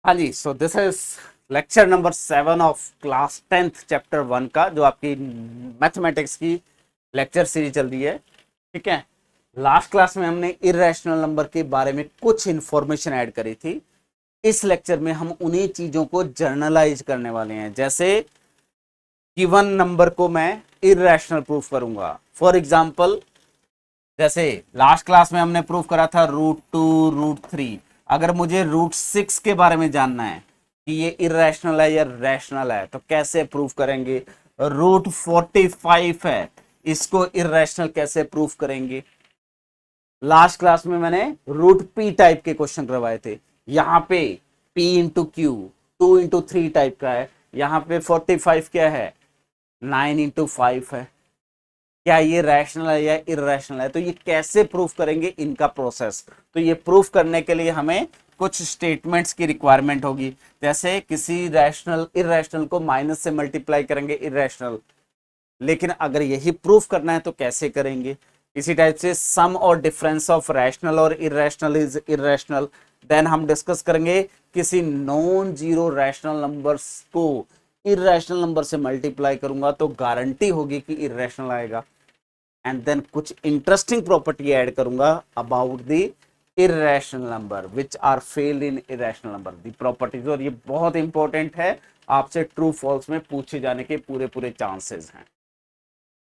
हाँ जी, so this is lecture number 7 of class 10th chapter 1 का, जो आपकी मैथमेटिक्स की लेक्चर सीरीज चल रही है। ठीक है, लास्ट क्लास में हमने इरेशनल नंबर के बारे में कुछ इंफॉर्मेशन ऐड करी थी। इस लेक्चर में हम उन्हीं चीजों को जर्नलाइज करने वाले हैं। जैसे गिवन नंबर को मैं इरेशनल प्रूफ करूंगा। फॉर एग्जाम्पल, जैसे लास्ट क्लास में हमने प्रूफ करा था √2 √3। अगर मुझे √6 के बारे में जानना है कि ये इरेशनल है या रैशनल है, तो कैसे प्रूफ करेंगे। √45 है, इसको इरेशनल कैसे प्रूफ करेंगे। लास्ट क्लास में मैंने √p टाइप के क्वेश्चन करवाए थे। यहाँ पे p इंटू क्यू 2 × 3 टाइप का है। यहाँ पे 45 क्या है, 9 × 5 है। क्या ये रैशनल है या इरेशनल है, तो ये कैसे प्रूफ करेंगे, इनका प्रोसेस। तो ये प्रूफ करने के लिए हमें कुछ स्टेटमेंट्स की रिक्वायरमेंट होगी। जैसे किसी रैशनल इरेशनल को माइनस से मल्टीप्लाई करेंगे इरेशनल, लेकिन अगर यही प्रूफ करना है तो कैसे करेंगे। इसी टाइप से सम और डिफरेंस ऑफ रैशनल और इरेशनल इज इरेशनल। देन हम डिस्कस करेंगे किसी नॉन जीरो रैशनल नंबर्स को इरेशनल नंबर से मल्टीप्लाई करूंगा तो गारंटी होगी कि इरेशनल आएगा। एंड देन कुछ इंटरेस्टिंग प्रॉपर्टी ऐड करूंगा about the irrational number which are failed in irrational number the properties. और ये बहुत इंपॉर्टेंट है, आपसे ट्रू फॉल्स में पूछे जाने के पूरे पूरे चांसेस हैं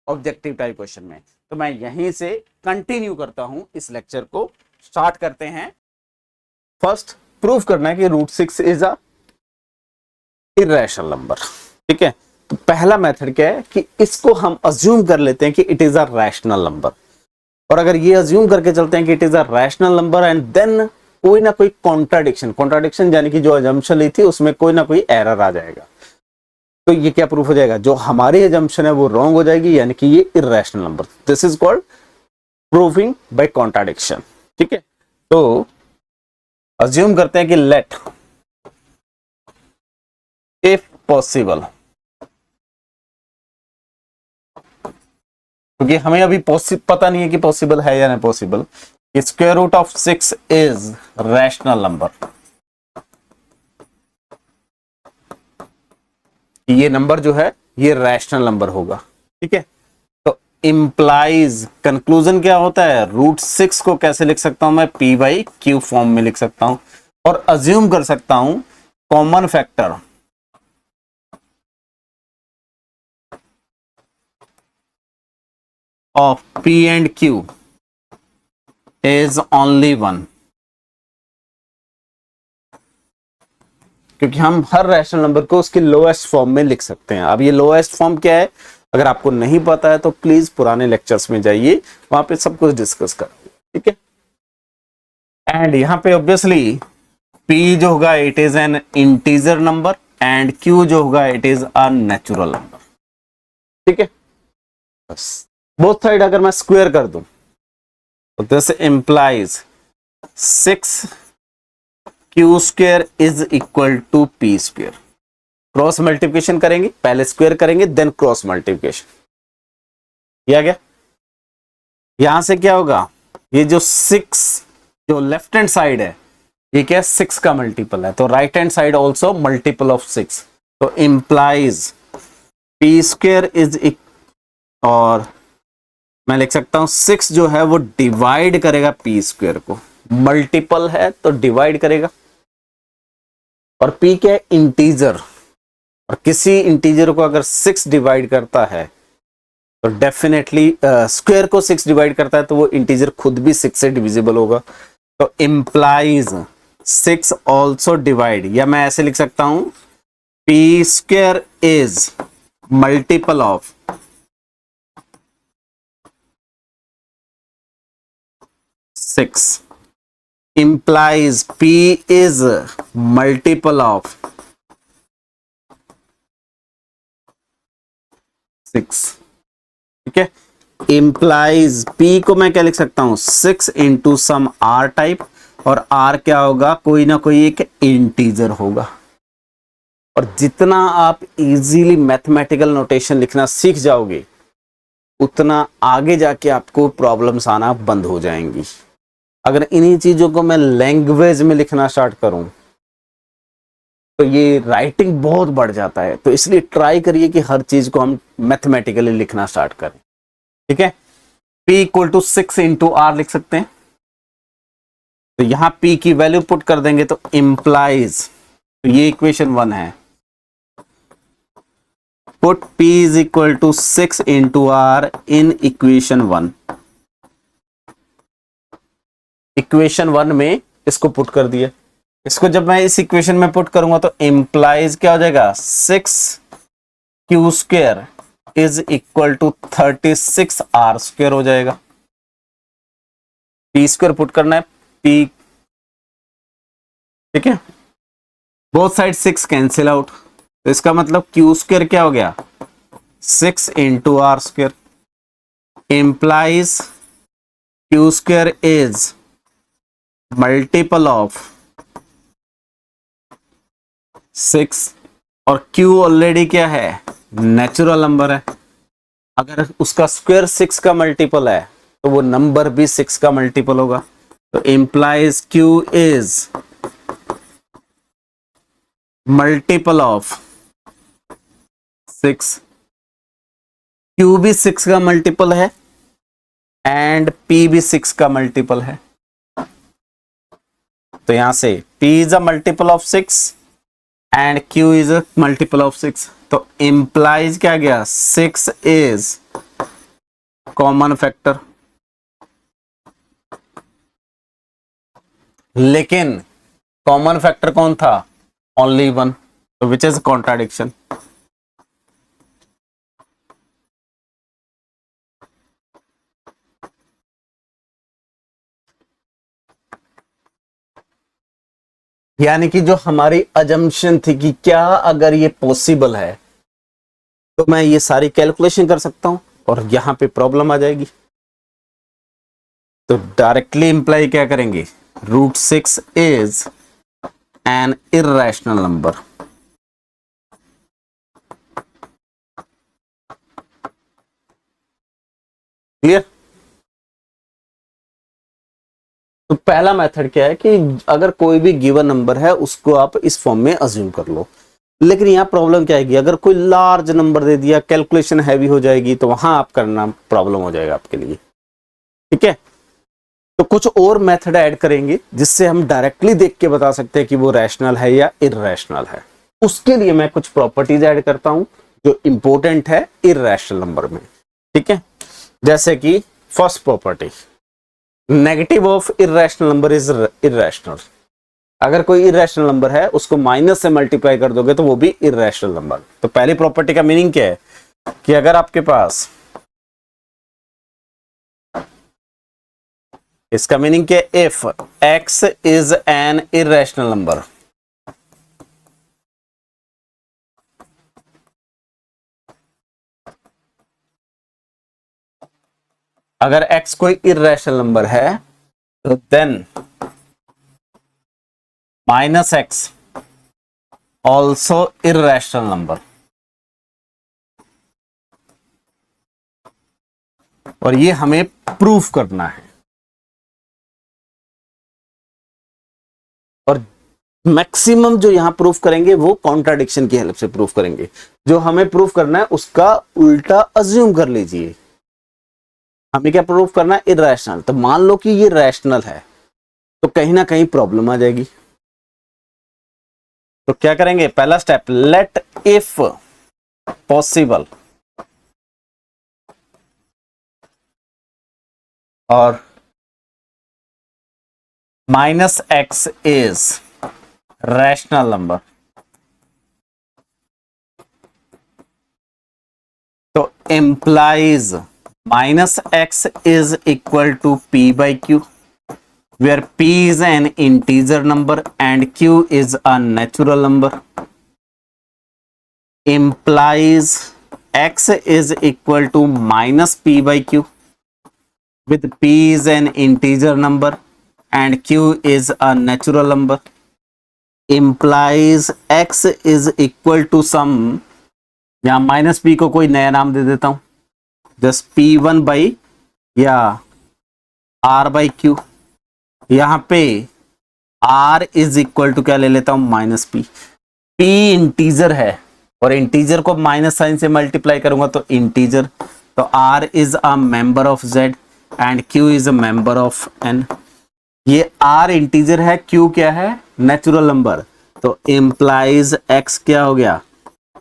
ऑब्जेक्टिव टाइप क्वेश्चन में। तो मैं यहीं से कंटिन्यू करता हूं, इस लेक्चर को स्टार्ट करते हैं। फर्स्ट प्रूफ करना है कि √6 इज अ इरेशनल नंबर। ठीक है, तो पहला मेथड क्या है कि इसको हम अज्यूम कर लेते हैं कि it is a rational number. और अगर ये अज्यूम करके चलते हैं कि it is a rational number and then कोई ना कोई कॉन्ट्राडिक्शन यानी कि जो अजम्पशन ली थी उसमें कोई ना कोई एरर आ जाएगा, तो ये क्या प्रूफ हो जाएगा, जो हमारी अजम्पशन है वो रॉन्ग हो जाएगी, यानी कि ये irrational number. This is called proving by contradiction. ठीक है, तो अज्यूम करते हैं कि लेट इफ पॉसिबल, क्योंकि हमें अभी पता नहीं है कि पॉसिबल है या नहीं पॉसिबल, √6 इज रैशनल नंबर। ये नंबर जो है ये रैशनल नंबर होगा। ठीक है, तो इंप्लाइज कंक्लूजन क्या होता है, √6 को कैसे लिख सकता हूं मैं, p/q फॉर्म में लिख सकता हूं और अज्यूम कर सकता हूं common factor of p and q is only 1, क्योंकि हम हर रैशनल नंबर को उसके लोएस्ट फॉर्म में लिख सकते हैं। अब ये लोएस्ट फॉर्म क्या है, अगर आपको नहीं पता है तो प्लीज पुराने लेक्चर्स में जाइए, वहां पे सब कुछ डिस्कस करेंगे। ठीक है, एंड यहाँ पे ऑब्वियसली p जो होगा it is an integer number and q जो होगा it is a natural number. ठीक है, बस बोथ साइड अगर मैं स्क्वायर कर दूं तो this implies 6q² is equal to p²। Cross multiplication करेंगे, पहले स्क्वायर करेंगे देन क्रॉस मल्टीप्लिकेशन। किया गया, यहां से क्या होगा, ये जो 6 जो लेफ्ट हैंड साइड है ये क्या है, 6 का मल्टीपल है, तो right hand side also multiple of 6। तो इंप्लाइज p² इज और मैं लिख सकता हूं 6 जो है वो डिवाइड करेगा p² को, मल्टीपल है तो डिवाइड करेगा। और p क्या है, इंटीजर, और किसी इंटीजर को अगर 6 डिवाइड करता है तो डेफिनेटली स्क्वायर को 6 डिवाइड करता है तो वो इंटीजर खुद भी 6 से डिविजिबल होगा। तो इंप्लाइज 6 ऑल्सो डिवाइड, या मैं ऐसे लिख सकता हूं p² is multiple of 6 implies p is multiple of 6। ठीक है, implies p को मैं क्या लिख सकता हूं, 6 इंटू सम r टाइप, और r क्या होगा, कोई ना कोई एक इंटीजर होगा। और जितना आप इजीली मैथमेटिकल नोटेशन लिखना सीख जाओगे उतना आगे जाके आपको प्रॉब्लम्स आना बंद हो जाएंगी। अगर इन्हीं चीजों को मैं लैंग्वेज में लिखना स्टार्ट करूं तो ये राइटिंग बहुत बढ़ जाता है। तो इसलिए ट्राई करिए कि हर चीज को हम मैथमेटिकली लिखना स्टार्ट करें। ठीक है, P equal to 6 into r लिख सकते हैं। तो यहां P की वैल्यू पुट कर देंगे तो इंप्लाइज, तो ये इक्वेशन 1 है, put P is equal to 6 into r in equation 1। Equation 1 में इसको पुट कर दिया। इसको जब मैं इस इक्वेशन में पुट करूंगा तो इंप्लाइज क्या हो जाएगा, 6q² is equal to 36r² हो जाएगा। p² पुट करना है, p, ठीक है, बोथ साइड 6 कैंसिल आउट, तो इसका मतलब q² क्या हो गया, 6 into r², implies q² is multiple of 6, और q ऑलरेडी क्या है, नेचुरल नंबर है। अगर उसका स्क्वायर 6 का मल्टीपल है तो वो नंबर भी 6 का मल्टीपल होगा। तो implies q is multiple of 6, q भी 6 का मल्टीपल है एंड p भी 6 का मल्टीपल है। तो यहां से p is a multiple of 6 and q is a multiple of 6, तो इंप्लाइज क्या गया, 6 इज कॉमन फैक्टर। लेकिन कॉमन फैक्टर कौन था, ओनली 1, तो विच इज कॉन्ट्राडिक्शन। यानी कि जो हमारी अजम्पशन थी कि क्या अगर ये पॉसिबल है तो मैं ये सारी कैलकुलेशन कर सकता हूं और यहां पे प्रॉब्लम आ जाएगी। तो डायरेक्टली इंप्लाई क्या करेंगे, √6 is an irrational number. Clear. तो पहला मेथड क्या है कि अगर कोई भी गिवन नंबर है उसको आप इस फॉर्म में अज्यूम कर लो। लेकिन यहां प्रॉब्लम क्या आएगी, अगर कोई लार्ज नंबर दे दिया, कैलकुलेशन हैवी हो जाएगी, तो वहां आप करना प्रॉब्लम हो जाएगा आपके लिए। ठीक है, तो कुछ और मेथड ऐड करेंगे जिससे हम डायरेक्टली देख के बता सकते हैं कि वो रैशनल है या इर्रेशनल है। उसके लिए मैं कुछ प्रॉपर्टीज ऐड करता हूं जो इंपॉर्टेंट है इर्रेशनल नंबर में। ठीक है, जैसे कि first property, negative of irrational number is irrational. अगर कोई इर्रेशनल नंबर है उसको माइनस से मल्टीप्लाई कर दोगे तो वो भी इर्रेशनल नंबर। तो पहली प्रॉपर्टी का मीनिंग क्या है कि अगर आपके पास, इसका मीनिंग क्या है, if x is an irrational number, अगर x कोई इर्रेशनल नंबर है तो then -x also irrational number. और ये हमें प्रूफ करना है, और मैक्सिमम जो यहां प्रूफ करेंगे वो कॉन्ट्राडिक्शन की हेल्प से प्रूफ करेंगे। जो हमें प्रूफ करना है उसका उल्टा अज्यूम कर लीजिए। हमें क्या प्रूफ करना है, इर्रेशनल। तो मान लो कि ये रैशनल है तो कहीं ना कहीं प्रॉब्लम आ जाएगी। तो क्या करेंगे, पहला स्टेप, लेट इफ पॉसिबल, और -x इज रैशनल नंबर। तो implies -x is equal to p/q, where p is an integer number and q is a natural number. Implies x is equal to -p/q, with p is an integer number and q is a natural number. Implies x is equal to some, यहां -p को कोई नया नाम दे देता हूं, just P1 by या R/Q। यहां पे R इज इक्वल टू क्या ले लेता हूं, -p। p इंटीजर है और इंटीजर को माइनस साइन से मल्टीप्लाई करूंगा तो इंटीजर, तो r is a member of z and q is a member of n। ये r इंटीजर है, q क्या है, नेचुरल नंबर, तो इंप्लाइज x क्या हो गया,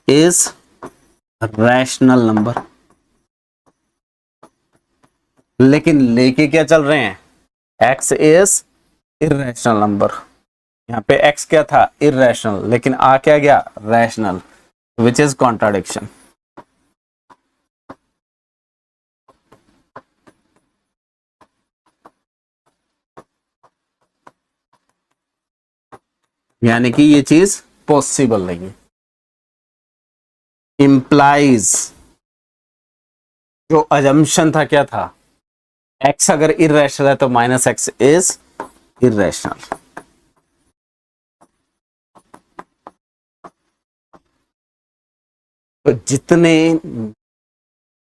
इज रैशनल नंबर। लेकिन लेके क्या चल रहे हैं, x इज इरेशनल नंबर। यहाँ पे x क्या था, इरेशनल, लेकिन आ क्या गया, रैशनल, विच इज कॉन्ट्राडिक्शन। यानी कि ये चीज पॉसिबल नहीं है। इंप्लाइज जो अजम्पशन था क्या था, x अगर इरेशनल है तो माइनस एक्स इज इरेशनल। तो जितने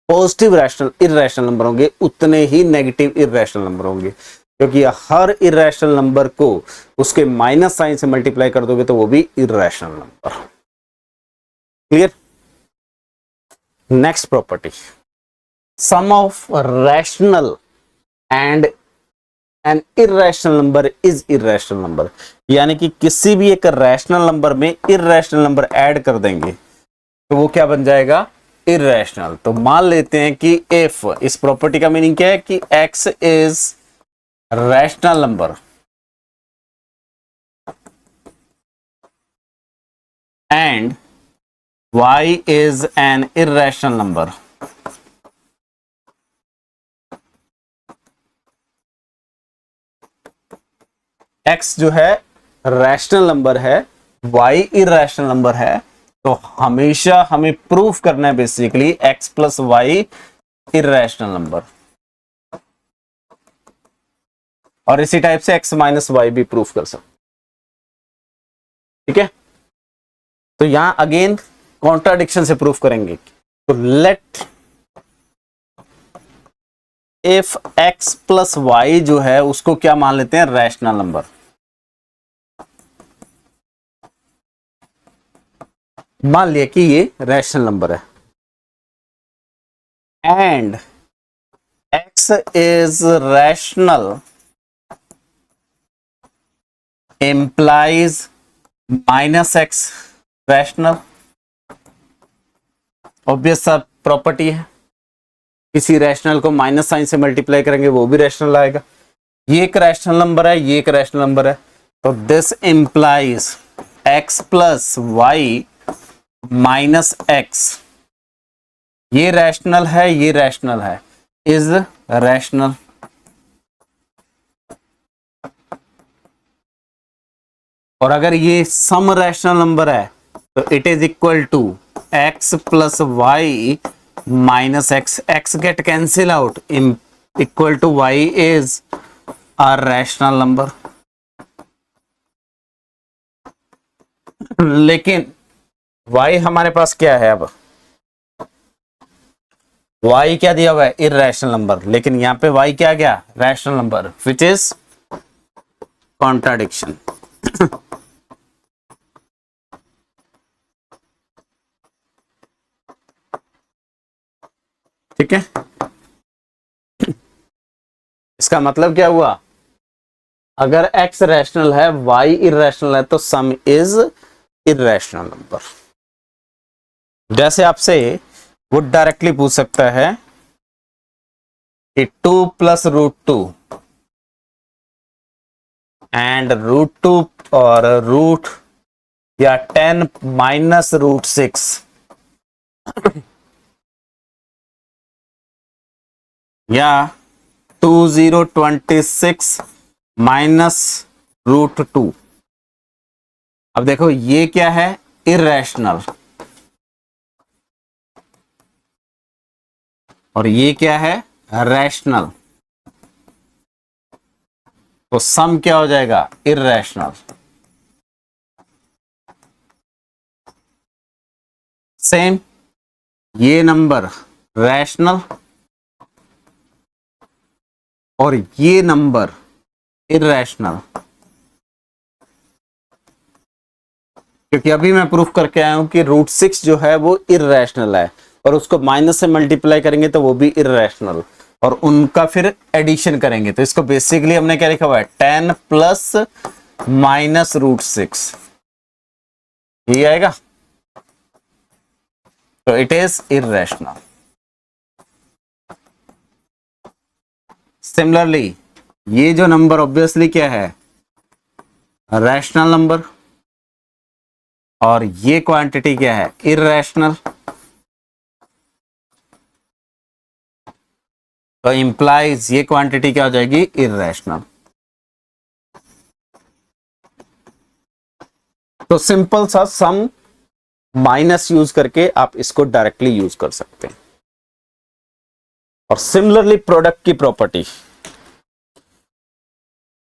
पॉजिटिव रैशनल इरेशनल नंबर होंगे उतने ही नेगेटिव इरेशनल नंबर होंगे, क्योंकि हर इरेशनल नंबर को उसके माइनस साइन से मल्टीप्लाई कर दोगे तो वो भी irrational number. Clear. Next property, sum of rational and an irrational number is irrational number. यानी कि किसी भी एक रैशनल नंबर में इरेशनल नंबर ऐड कर देंगे तो वो क्या बन जाएगा, इरेशनल। तो मान लेते हैं कि इफ, इस प्रॉपर्टी का मीनिंग क्या है कि x is rational number and y is an irrational number, x जो है रैशनल नंबर है, y इरेशनल नंबर है, तो हमेशा हमें प्रूफ करना है basically x plus y irrational number, और इसी टाइप से x माइनस वाई भी प्रूफ कर सकते। ठीक है, तो यहां अगेन कॉन्ट्राडिक्शन से प्रूफ करेंगे। तो let if x plus y जो है उसको क्या मान लेते हैं, रैशनल नंबर। मान लिया कि ये रैशनल नंबर है and x is rational implies minus x rational. Obvious सा प्रॉपर्टी है, किसी रैशनल को माइनस साइन से मल्टीप्लाई करेंगे वो भी रैशनल आएगा। ये एक रैशनल नंबर है, ये एक रैशनल नंबर है, तो this implies x plus y minus x, ये रैशनल है, ये रैशनल है, इज रैशनल। और अगर ये सम रैशनल नंबर है तो it is equal to x plus y minus x, x get cancel out, equal to y is a rational number. लेकिन y हमारे पास क्या है, अब y क्या दिया हुआ है, इरेशनल नंबर, लेकिन यहां पे y क्या गया, rational number, which is contradiction. ठीक है, इसका मतलब क्या हुआ, अगर x रैशनल है, y इरेशनल है, तो सम इज इरेशनल नंबर। जैसे आपसे वो डायरेक्टली पूछ सकता है कि 2 plus root two and root two और रूट या 10 माइनस रूट 6 या 2026 माइनस रूट टू। अब देखो ये क्या है, इरेशनल, और ये क्या है, रैशनल, तो सम क्या हो जाएगा, इरेशनल। सेम ये नंबर रैशनल और ये नंबर इरेशनल, क्योंकि अभी मैं प्रूफ करके आया हूं कि √6 जो है वो इर्रेशनल है, और उसको माइनस से मल्टीप्लाई करेंगे तो वो भी इर्रेशनल, और उनका फिर एडिशन करेंगे तो इसको बेसिकली हमने क्या लिखा हुआ है, 10 प्लस माइनस √6, ये आएगा। तो इट इज इर्रेशनल। सिमिलरली ये जो नंबर ऑब्वियसली क्या है, रैशनल नंबर, और ये क्वांटिटी क्या है, इर्रेशनल। तो इंप्लाइज ये क्वांटिटी क्या हो जाएगी, इर्रेशनल। तो सिंपल सा सम माइनस यूज करके आप इसको डायरेक्टली यूज कर सकते हैं। और सिमिलरली प्रोडक्ट की प्रॉपर्टी,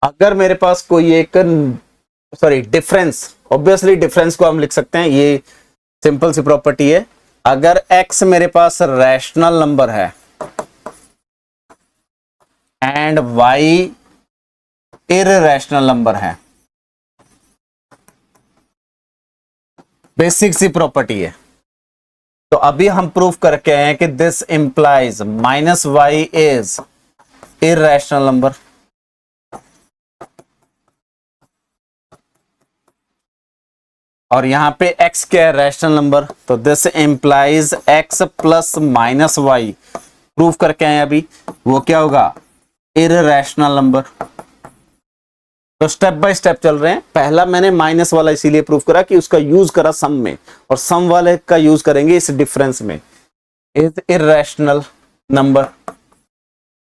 अगर मेरे पास कोई एक डिफरेंस, ऑब्वियसली डिफरेंस को हम लिख सकते हैं, ये सिंपल सी प्रॉपर्टी है। अगर x मेरे पास रैशनल नंबर है एंड y इररेशनल नंबर है, बेसिक सी प्रॉपर्टी है। तो अभी हम प्रूफ करके आए हैं कि this implies minus y is irrational number. और यहां पे x क्या है, रैशनल नंबर, तो this implies x plus minus y, proof करके आए अभी, वो क्या होगा, इररेशनल नंबर। तो स्टेप बाय स्टेप चल रहे हैं। पहला मैंने माइनस वाला इसीलिए प्रूफ करा कि उसका यूज करा सम में, और सम वाले का यूज करेंगे इस डिफरेंस में, इज इररेशनल नंबर।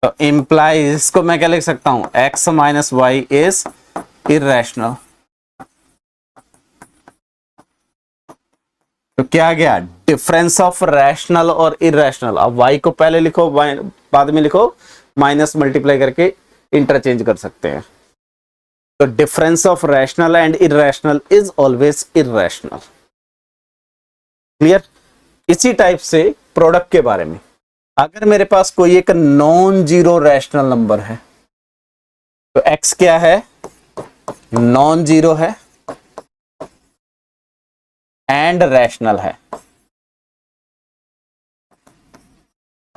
तो इंप्लाइज, इसको मैं क्या लिख सकता हूं, x minus y is irrational. तो क्या आ गया, डिफरेंस ऑफ रैशनल और इररेशनल। अब y को पहले लिखो, बाद में लिखो, माइनस मल्टीप्लाई करके इंटरचेंज कर सकते हैं। तो difference of rational and irrational is always irrational. Clear. इसी टाइप से प्रोडक्ट के बारे में, अगर मेरे पास कोई एक नॉन जीरो रैशनल नंबर है, तो x क्या है, नॉन जीरो है एंड रैशनल है।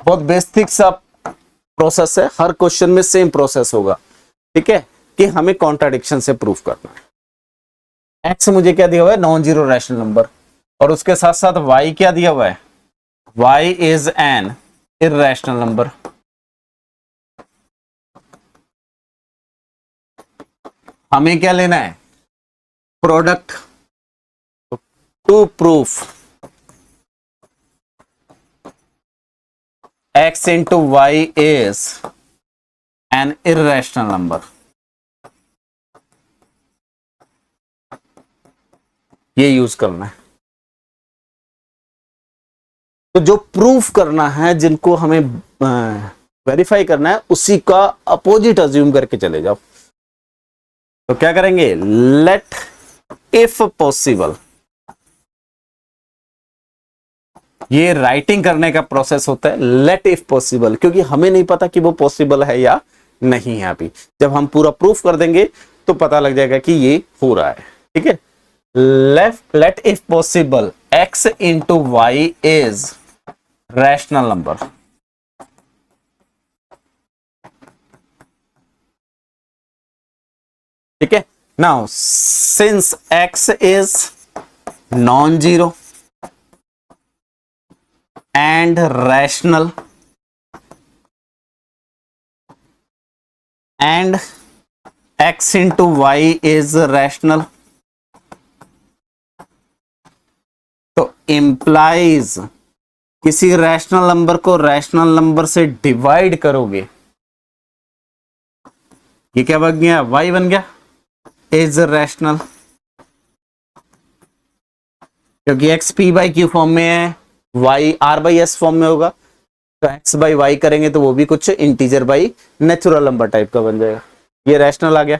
बहुत बेसिक सा प्रोसेस है, हर क्वेश्चन में सेम प्रोसेस होगा, ठीक है, कि हमें कॉन्ट्राडिक्शन से प्रूफ करना है। x मुझे क्या दिया हुआ है, नॉन जीरो रैशनल नंबर, और उसके साथ साथ y क्या दिया हुआ है, y is an irrational number. हमें क्या लेना है, product. To proof x into y is an irrational number, ये यूज करना है। तो जो प्रूफ करना है, जिनको हमें वेरीफाई करना है, उसी का अपोजिट अज्यूम करके चले जाओ। तो क्या करेंगे, लेट इफ पॉसिबल, ये राइटिंग करने का प्रोसेस होता है, लेट इफ पॉसिबल, क्योंकि हमें नहीं पता कि वो पॉसिबल है या नहीं है। अभी जब हम पूरा प्रूफ कर देंगे तो पता लग जाएगा कि ये हो रहा है, ठीक है। Let if possible x into y is rational number. ठीक है, now since x is non zero and rational and x into y is rational, तो implies किसी रैशनल नंबर को रैशनल नंबर से डिवाइड करोगे, ये क्या बन गया, y बन गया, इज रैशनल, क्योंकि x p by Q form में है, y r by s form में होगा, तो x बाई y करेंगे तो वो भी कुछ integer by natural number type का बन जाएगा, ये रैशनल आ गया।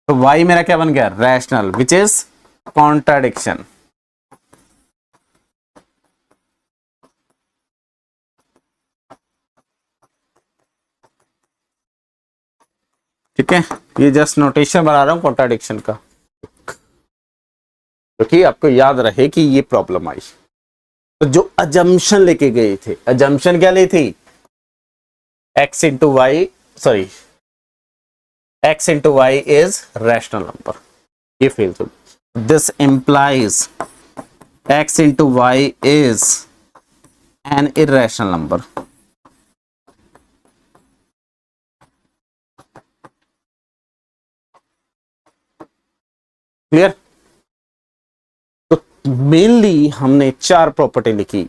तो y मेरा क्या बन गया, रैशनल, विच इज कॉन्ट्राडिक्शन। ठीक है, ये जस्ट नोटेशन बना रहा हूं कॉन्ट्राडिक्शन का। क्योंकि आपको याद रहे कि ये प्रॉब्लम आई। तो जो अजम्पशन लेके गए थे, अजम्पशन क्या ली थी, x into y, sorry x into y is rational number, ये फेल तो this implies x into y is an irrational number. Clear? तो मेनली हमने 4 प्रॉपर्टी लिखी।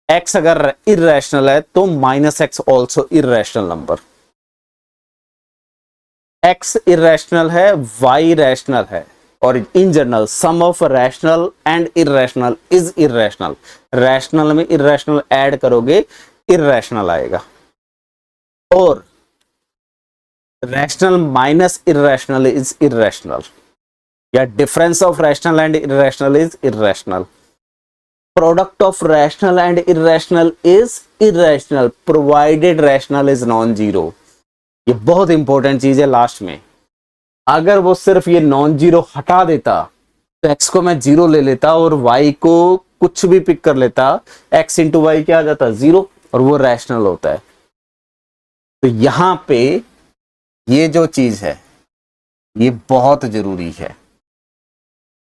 x अगर इरेशनल है तो minus x also irrational number, x irrational है, y rational है, और in general sum of rational and irrational is irrational. Rational में इरेशनल ऐड करोगे इरेशनल आएगा, और rational minus irrational is irrational, या difference of rational and irrational is irrational. Product of rational and irrational is irrational provided rational is non zero. ये बहुत important चीज है last में। अगर वो सिर्फ ये नॉन जीरो हटा देता तो x को मैं जीरो ले लेता और y को कुछ भी पिक कर लेता, x इंटू वाई क्या आ जाता, जीरो, और वो रैशनल होता है। तो यहां पे ये जो चीज है ये बहुत जरूरी है।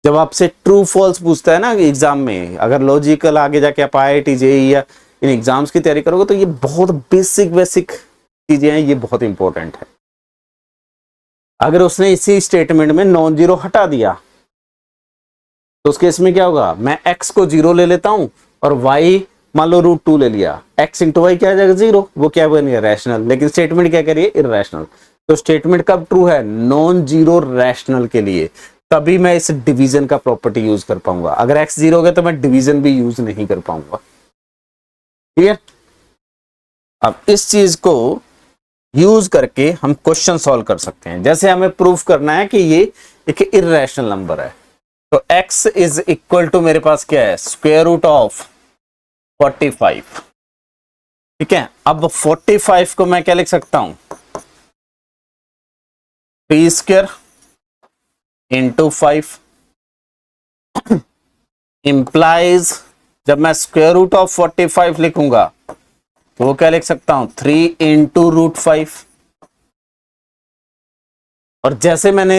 जब आपसे ट्रू फॉल्स पूछता है ना एग्जाम में, अगर लॉजिकल आगे जाके आप IIT जेईई या इन एग्जाम्स की तैयारी करोगे तो ये बहुत बेसिक चीजें हैं, ये बहुत इंपॉर्टेंट है। अगर उसने इसी स्टेटमेंट में नॉन जीरो हटा दिया तो उस केस में क्या होगा, मैं x को जीरो ले लेता हूं और y मान लो √2 ले लिया, x इंटू वाई क्या आ जाएगा, जीरो, वो क्या बनेगा, रैशनल। लेकिन स्टेटमेंट क्या करिए, इररेशनल। तो स्टेटमेंट कब ट्रू है, नॉन जीरो रैशनल के लिए, तभी मैं इस डिवीजन का प्रॉपर्टी यूज कर पाऊंगा। अगर x जीरो हो गया तो मैं डिवीजन भी यूज नहीं कर पाऊंगा। क्लियर? अब इस चीज को यूज करके हम क्वेश्चन सॉल्व कर सकते हैं। जैसे हमें प्रूफ करना है कि ये एक इररेशनल नंबर है, तो x इज इक्वल टू मेरे पास क्या है, स्क्वायर रूट ऑफ 45। ठीक है, अब 45 को मैं क्या लिख सकता हूं, p स्क्वायर इंटू 5 इंप्लाइज, जब मैं स्क्वायर रूट ऑफ 45 लिखूंगा तो वो क्या लिख सकता हूं, 3 इंटू √5। और जैसे मैंने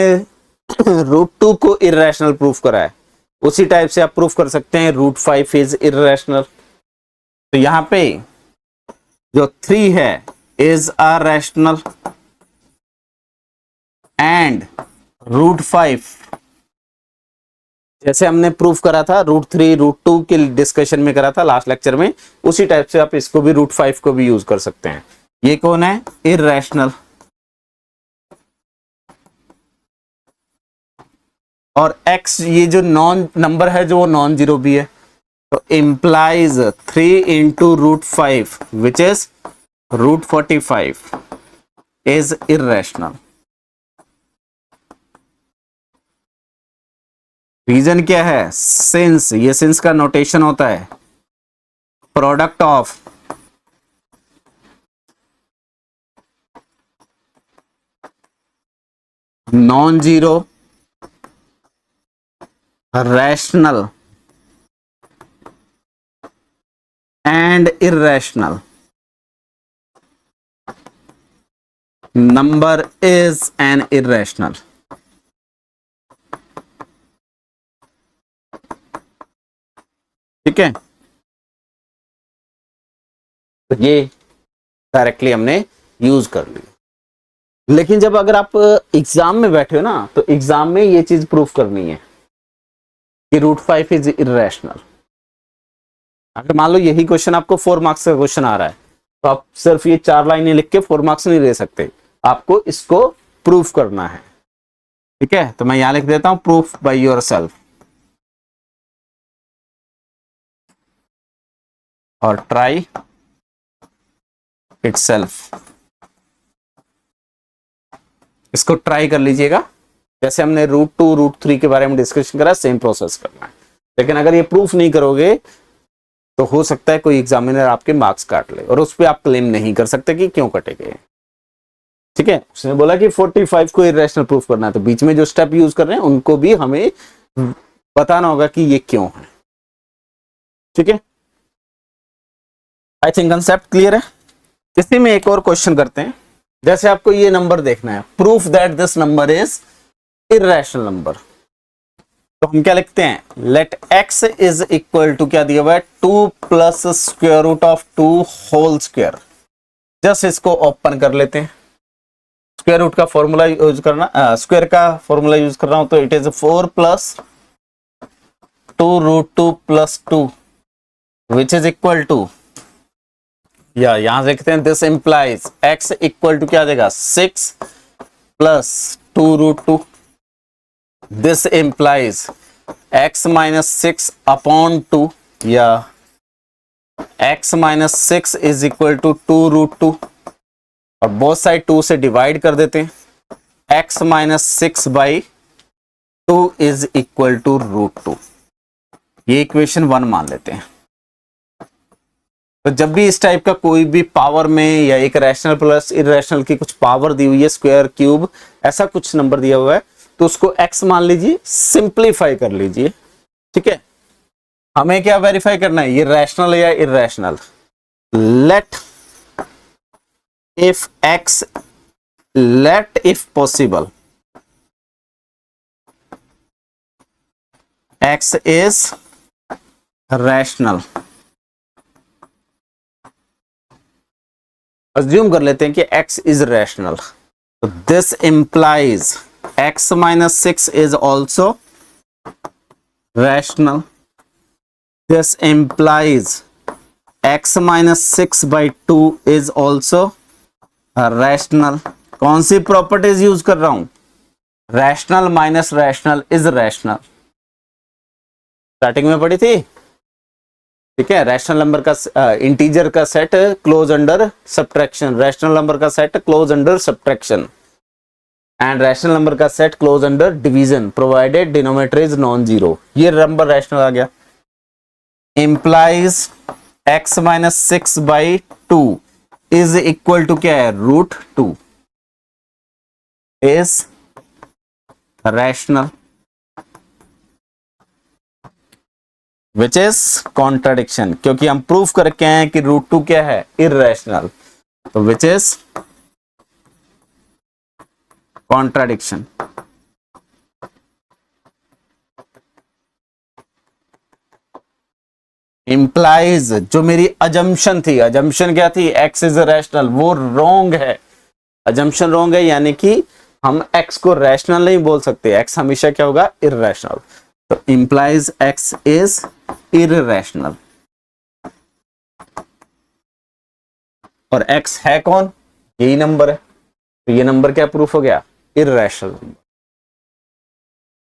√2 को इररेशनल प्रूफ करा है उसी टाइप से आप प्रूफ कर सकते हैं √5 इज इररेशनल। तो यहां पे जो 3 है इज अ रैशनल एंड √5 जैसे हमने प्रूफ करा था √3 √2 के डिस्कशन में करा था लास्ट लेक्चर में, उसी टाइप से आप इसको भी √5 को भी यूज कर सकते हैं। ये कौन है, इररेशनल, और x ये जो नॉन नंबर है जो वो नॉन जीरो भी है, तो implies 3 into √5 which is √45 is irrational. Reason क्या है, सिंस, ये सिंस का नोटेशन होता है product of non zero rational and irrational number is an irrational. ठीक है, तो ये डायरेक्टली हमने यूज कर लिया। लेकिन जब अगर आप एग्जाम में बैठे हो ना तो एग्जाम में ये चीज प्रूफ करनी है कि √5 इज इररेशनल। अगर मान लो यही क्वेश्चन आपको 4 मार्क्स का क्वेश्चन आ रहा है तो आप सिर्फ ये 4 लाइनें लिख के 4 मार्क्स नहीं ले सकते, आपको इसको प्रूफ करना है। ठीक है, तो मैं यहां लिख देता हूं प्रूफ बाय योरसेल्फ और ट्राई इटसेल्फ। इसको ट्राई कर लीजिएगा, जैसे हमने √2 √3 के बारे में डिस्कशन करा, सेम प्रोसेस करना है। लेकिन अगर ये प्रूफ नहीं करोगे तो हो सकता है कोई एग्जामिनर आपके मार्क्स काट ले और उस पर आप क्लेम नहीं कर सकते कि क्यों कटे गए। ठीक है, उसने बोला कि 45 को इररेशनल प्रूफ करना है, तो बीच में जो स्टेप यूज कर रहे हैं उनको भी हमें बताना होगा कि ये क्यों है। ठीक है, आई थिंक कंसेप्ट क्लियर है। इसी में एक और क्वेश्चन करते हैं। जैसे आपको ये नंबर देखना है, proof that this number is irrational number, तो हम क्या लिखते हैं, let x is equal to, क्या दिया हुआ है, 2 plus square root of 2 whole square. Just इसको ओपन कर लेते हैं, स्क्वायर रूट का फॉर्मूला यूज करना, स्क्वायर का फॉर्मूला यूज कर रहा हूं, तो it is 4 plus 2 root 2 plus 2 which is equal to, या यहां देखते हैं, this implies x equal to क्या आ जाएगा, 6 plus 2 root 2, this implies x minus 6 upon 2, या x minus 6 is equal to 2 root 2, और बोथ साइड 2 से डिवाइड कर देते हैं, x minus 6 by 2 is equal to root 2। ये इक्वेशन 1 मान लेते हैं। तो जब भी इस टाइप का कोई भी पावर में, या एक रैशनल प्लस इरेशनल की कुछ पावर दी हुई है, स्क्वायर क्यूब ऐसा कुछ नंबर दिया हुआ है, तो उसको x मान लीजिए, सिंप्लीफाई कर लीजिए। ठीक है, हमें क्या वेरीफाई करना है, ये रैशनल है या irrational. Let if x, let if possible x is rational, assume कर लेते हैं कि x इज रैशनल, तो this implies x minus 6 is also rational. This implies x minus 6 by 2 is also rational. कौन सी प्रॉपर्टीज यूज कर रहा हूं, rational minus rational is rational, starting में पढ़ी थी। ठीक है, रैशनल नंबर का इंटीजर का set close under subtraction, rational number का set close under subtraction, and rational number का set close under division provided denominator is non zero. ये नंबर रैशनल आ गया। Implies x minus 6 by 2 is equal to क्या है, root 2 is rational, which is contradiction, क्योंकि हम proof करके हैं कि रूट 2 क्या है, इररेशनल, तो विच इज कॉन्ट्राडिक्शन। इंप्लाइज, जो मेरी अजम्पशन थी, अजम्पशन क्या थी, x इज रैशनल, वो रॉन्ग है, अजम्पशन रॉन्ग है, यानी कि हम x को रैशनल नहीं बोल सकते, x हमेशा क्या होगा, इररेशनल, तो इंप्लाइज x इज इररेशनल, और x है कौन, यही नंबर है, तो ये नंबर क्या प्रूफ हो गया, इररेशनल।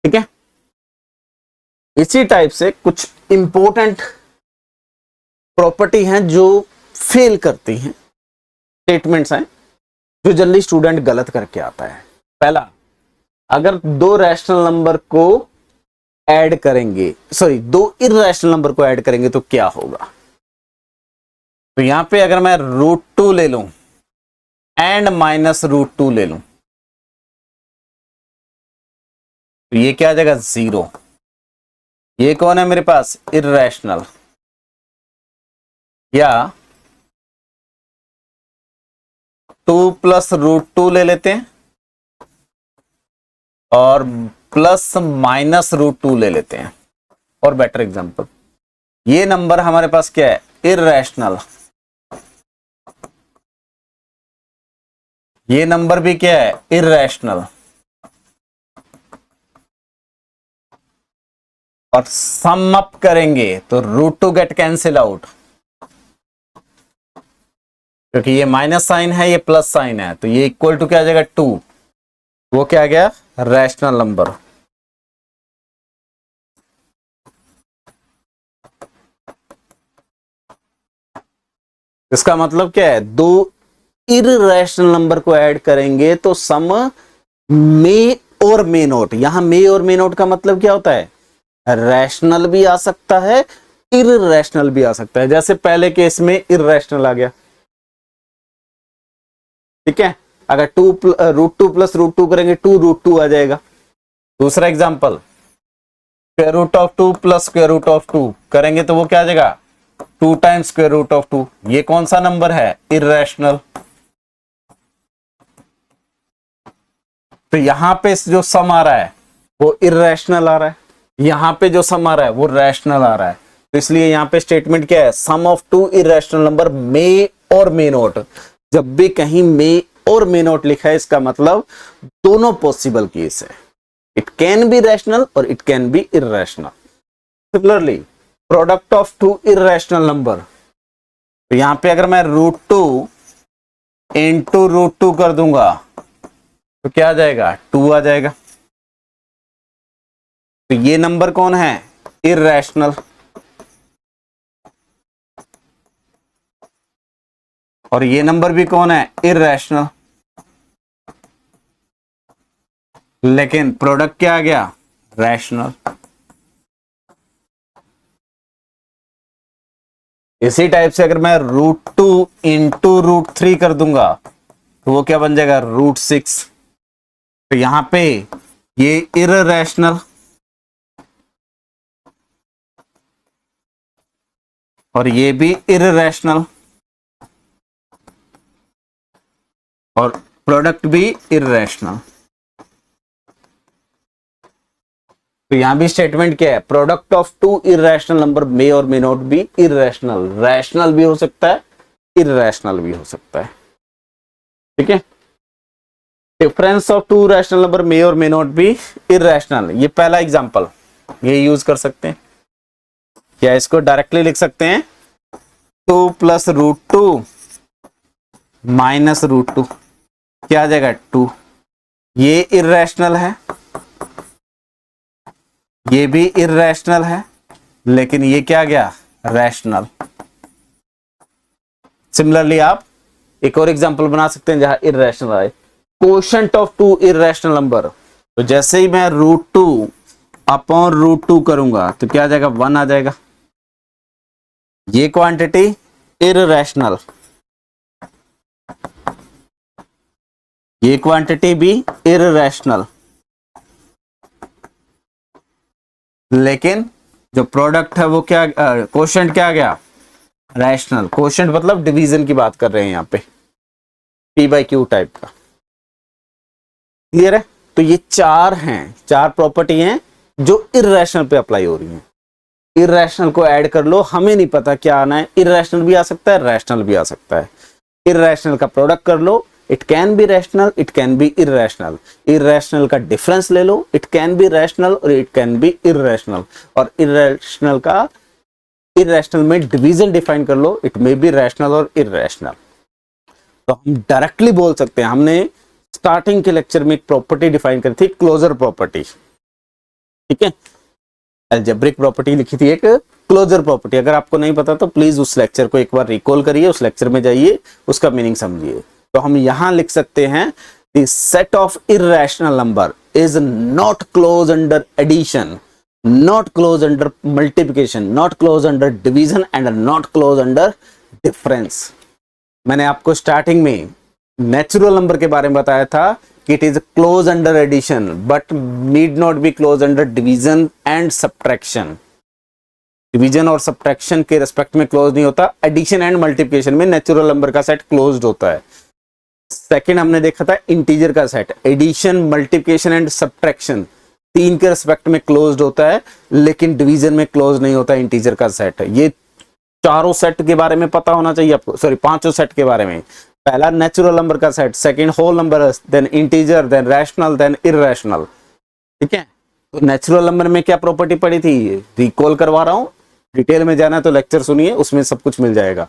ठीक है, इसी टाइप से कुछ इंपॉर्टेंट प्रॉपर्टी हैं जो फेल करती हैं, स्टेटमेंट्स हैं जो जल्दी स्टूडेंट गलत करके आता है। पहला, अगर दो रैशनल नंबर को ऐड करेंगे, सॉरी दो इररेशनल नंबर को ऐड करेंगे तो क्या होगा। तो यहां पे अगर मैं रूट 2 ले लूं एंड माइनस रूट 2 ले लूं, तो ये क्या आ जाएगा, 0। ये कौन है मेरे पास, इररेशनल, या 2 प्लस रूट 2 ले लेते हैं और प्लस माइनस रूट 2 ले लेते हैं, और बेटर एग्जांपल, ये नंबर हमारे पास क्या है, इररेशनल, ये नंबर भी क्या है, इररेशनल, और सम अप करेंगे तो रूट 2 गेट कैंसिल आउट, क्योंकि ये माइनस साइन है, ये प्लस साइन है, तो ये इक्वल टू क्या आ जाएगा, 2, वो क्या आ गया, रैशनल नंबर। इसका मतलब क्या है, दो इररेशनल नंबर को ऐड करेंगे तो सम मे और मे नोट, यहां मे और मे नोट का मतलब क्या होता है, रैशनल भी आ सकता है, इररेशनल भी आ सकता है, जैसे पहले केस में इररेशनल आ गया। ठीक है, अगर रूट 2 प्लस रूट 2 करेंगे 2 रूट 2 आ जाएगा। दूसरा example, square root of 2 plus square root of 2 करेंगे तो वो क्या आ जाएगा 2 टाइम्स स्क्वायर रूट ऑफ 2। ये कौन सा नंबर है इर्रेशनल। तो यहां पे जो सम आ रहा है वो इर्रेशनल आ रहा है, यहां पे जो सम आ रहा है वो रैशनल आ रहा है। तो इसलिए यहां पे स्टेटमेंट क्या है सम of two irrational number may और मे नॉट। जब भी कहीं मे और मे नॉट लिखा है इसका मतलब दोनों पॉसिबल केस है, इट कैन बी रैशनल और it can be irrational. Similarly product of two irrational number, तो यहां पे अगर मैं √2 इंटू √2 कर दूंगा तो क्या आ जाएगा 2 आ जाएगा। तो ये नंबर कौन है इर्रेशनल, और ये नंबर भी कौन है इर्रेशनल। लेकिन प्रोडक्ट क्या आ गया रैशनल। इसी टाइप से अगर मैं √2 इंटू √3 कर दूंगा तो वो क्या बन जाएगा √6। तो यहां पे ये इर्रेशनल और ये भी इर्रेशनल और प्रोडक्ट भी इर्रेशनल। तो यहां भी स्टेटमेंट क्या है product of two irrational number may और may not be irrational. Rational भी हो सकता है इर्रेशनल भी हो सकता है, ठीक है। Difference of two rational number may और मे नॉट बी इर्रेशनल, ये पहला एग्जांपल ये यूज कर सकते हैं। या इसको डायरेक्टली लिख सकते हैं 2 प्लस √2 माइनस √2 क्या आ जाएगा 2। ये इर्रेशनल है, ये भी इर्रेशनल है, लेकिन ये क्या आ गया रैशनल। सिमिलरली आप एक और एग्जांपल बना सकते हैं जहां इर्रेशनल आए, quotient of two irrational number. तो जैसे ही मैं √2 अपॉन √2 करूंगा तो क्या आ जाएगा 1 आ जाएगा। ये क्वांटिटी इर्रेशनल, ये क्वांटिटी भी इर्रेशनल, लेकिन जो प्रोडक्ट है वो क्या कोशेंट क्या आ गया रैशनल। कोशेंट मतलब डिवीजन की बात कर रहे हैं यहाँ पे P/Q टाइप का, क्लियर है। तो ये चार हैं, चार प्रॉपर्टी हैं जो इर्रेशनल पे अप्लाई हो रही हैं। इर्रेशनल को ऐड कर लो, हमें नहीं पता क्या आना है, इर्रेशनल भी आ सकता है रैशनल भी आ सकता है। इर्रेशनल का प्रोडक्ट कर लो, it can be rational it can be irrational. Irrational का डिफरेंस ले लो, इट कैन बी रैशनल और इट कैन बी इर्रेशनल। और इर्रेशनल का इर्रेशनल में डिवीजन डिफाइन कर लो, इट मे बी रैशनल और इर्रेशनल। तो हम डायरेक्टली बोल सकते हैं, हमने स्टार्टिंग के लेक्चर में एक प्रॉपर्टी डिफाइन करी थी क्लोजर प्रॉपर्टी, ठीक है। अलजेब्रिक प्रॉपर्टी लिखी थी एक क्लोजर प्रॉपर्टी। अगर आपको नहीं पता तो प्लीज उस लेक्चर को एक बार रिकॉल करिए, उस लेक्चर में जाइए, उसका मीनिंग समझिए। तो हम यहां लिख सकते हैं the set of irrational number is not close under addition, not close under multiplication, not close under division and not close under difference. मैंने आपको स्टार्टिंग में नेचुरल नंबर के बारे में बताया था कि it is close under addition but need not be close under division and subtraction. Division और सब्ट्रैक्शन के रेस्पेक्ट में क्लोज नहीं होता, एडिशन एंड मल्टीप्लिकेशन में नेचुरल नंबर का सेट क्लोज्ड होता है। सेकंड हमने देखा था इंटीजर का set, addition multiplication and subtraction तीन के रेस्पेक्ट में क्लोज्ड होता है, लेकिन डिवीजन में क्लोज नहीं होता इंटीजर का सेट। ये चारों सेट के बारे में पता होना चाहिए आपको, सॉरी पांचों सेट के बारे में। पहला नेचुरल नंबर का set, second whole number, then integer, then rational, then irrational, ठीक है। तो नेचुरल नंबर में क्या प्रॉपर्टी पड़ी थी रिकॉल करवा रहा हूं, डिटेल में जाना है तो लेक्चर सुनिए, उसमें सब कुछ मिल जाएगा।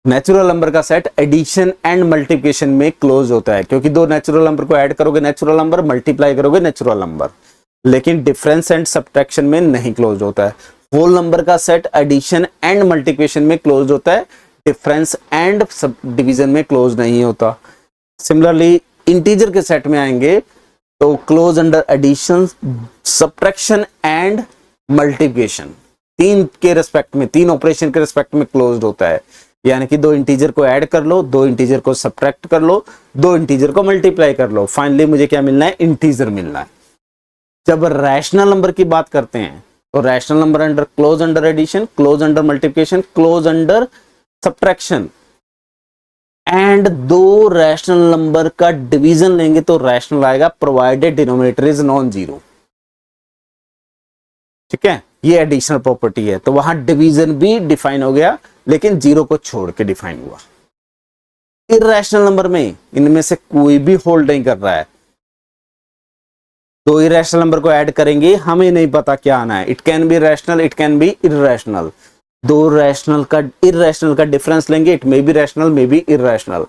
नेचुरल नंबर का सेट एडिशन एंड मल्टीप्लिकेशन में क्लोज होता है, क्योंकि दो नेचुरल नंबर को ऐड करोगे नेचुरल नंबर, मल्टीप्लाई करोगे नेचुरल नंबर, लेकिन डिफरेंस एंड सब्ट्रैक्शन में नहीं क्लोज होता है। होल नंबर का सेट एडिशन एंड मल्टीप्लिकेशन में क्लोज होता है, डिफरेंस एंड सब डिवीजन में क्लोज नहीं होता। सिमिलरली इंटीजर के सेट में आएंगे तो close under addition, subtraction and multiplication, तीन के रेस्पेक्ट में, तीन ऑपरेशन के रेस्पेक्ट में क्लोज्ड होता है। यानी कि दो इंटीजर को ऐड कर लो, दो इंटीजर को सब्ट्रैक्ट कर लो, दो इंटीजर को मल्टीप्लाई कर लो, फाइनली मुझे क्या मिलना है इंटीजर मिलना है। जब रैशनल नंबर की बात करते हैं तो rational number under close under addition, close under multiplication, close under subtraction, and दो रैशनल नंबर का डिवीजन लेंगे तो रैशनल आएगा provided denominator is non zero. ठीक है, ये एडिशनल प्रॉपर्टी है, तो वहां डिवीजन भी डिफाइन हो गया लेकिन जीरो को छोड़ के डिफाइन हुआ। इर्रेशनल नंबर में इनमें से कोई भी होल्ड नहीं कर रहा है, दो इरेशनल नंबर को ऐड करेंगे, हमें नहीं पता क्या आना है, it can be rational, it can be irrational. दो रैशनल का इर्रेशनल का डिफरेंस लेंगे, it may be rational may be irrational,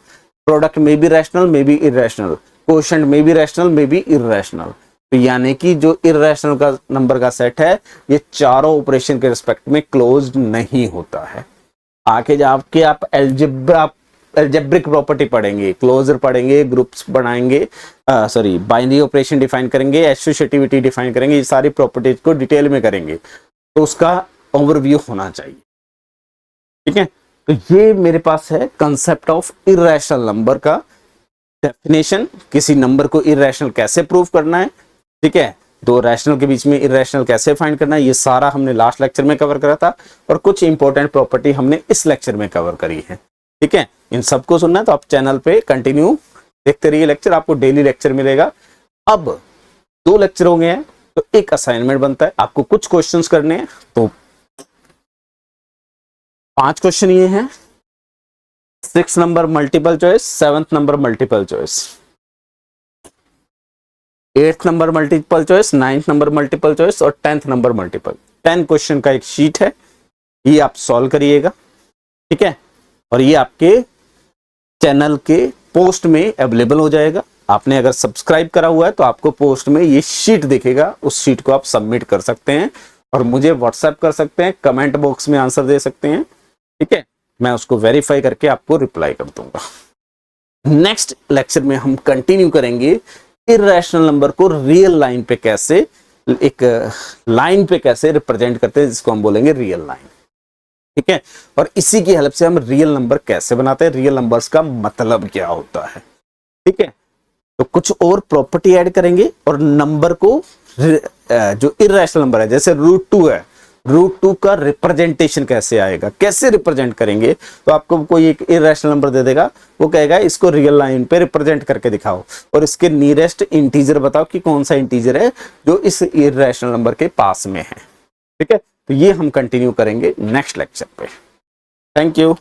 product may be rational may be irrational, quotient may be rational may be irrational. तो यानी कि जो irrational का number का सेट है ये चारों ऑपरेशन के रिस्पेक्ट में क्लोज नहीं होता है। आगे जाके आप एल्जेब्रिक प्रॉपर्टी पढ़ेंगे, क्लोजर पढ़ेंगे, ग्रुप्स बनाएंगे, सॉरी बाइनरी ऑपरेशन डिफाइन करेंगे, एसोसिएटिविटी डिफाइन करेंगे, ये सारी प्रॉपर्टीज को डिटेल में करेंगे, तो उसका ओवरव्यू होना चाहिए। ठीक है, तो ये मेरे पास है कंसेप्ट ऑफ इर्रेशनल नंबर का डेफिनेशन, किसी नंबर को इर्रेशनल कैसे प्रूव करना है। ठीक है, दो रैशनल के बीच में इर्रेशनल कैसे फाइंड करना है, ये सारा हमने लास्ट लेक्चर में कवर करा था, और कुछ इंपॉर्टेंट प्रॉपर्टी हमने इस लेक्चर में कवर करी है। ठीक है, इन सबको सुनना है तो आप चैनल पे कंटिन्यू देखते रहिए लेक्चर, आपको डेली लेक्चर मिलेगा। अब 2 लेक्चर हो गए हैं तो एक असाइनमेंट बनता है, आपको कुछ क्वेश्चंस करने हैं, तो 5 क्वेश्चन ये हैं, 6 number multiple choice, 7th number multiple choice, 8th number multiple choice, 9th number multiple choice और 10th नंबर मल्टीपल। 10 क्वेश्चन का एक शीट है, ये आप सॉल्व करिएगा। ठीक है, और ये आपके चैनल के पोस्ट में अवेलेबल हो जाएगा। आपने अगर सब्सक्राइब करा हुआ है तो आपको पोस्ट में ये शीट दिखेगा, उस शीट को आप सबमिट कर सकते हैं और मुझे व्हाट्सएप कर सकते हैं, कमेंट बॉक्स में आंसर दे सकते हैं। ठीक है, मैं उसको वेरीफाई करके आपको रिप्लाई कर दूंगा। नेक्स्ट लेक्चर में हम कंटिन्यू करेंगे इर्रेशनल नंबर को रियल लाइन पे कैसे, एक लाइन पे कैसे रिप्रेजेंट करते हैं, जिसको हम बोलेंगे रियल लाइन। ठीक है, और इसी की हेल्प से हम रियल नंबर कैसे बनाते हैं, रियल नंबर्स का मतलब क्या होता है। ठीक है, तो कुछ और प्रॉपर्टी ऐड करेंगे और नंबर को जो इर्रेशनल नंबर है, जैसे √2 है, √2 का रिप्रेजेंटेशन कैसे आएगा, कैसे रिप्रेजेंट करेंगे। तो आपको कोई एक इर्रेशनल नंबर दे देगा, वो कहेगा इसको रियल लाइन पे रिप्रेजेंट करके दिखाओ और इसके नियरेस्ट इंटीजर बताओ कि कौन सा इंटीजर है जो इस इर्रेशनल नंबर के पास में है। ठीक है, तो ये हम कंटिन्यू करेंगे नेक्स्ट लेक्चर पे। Thank you.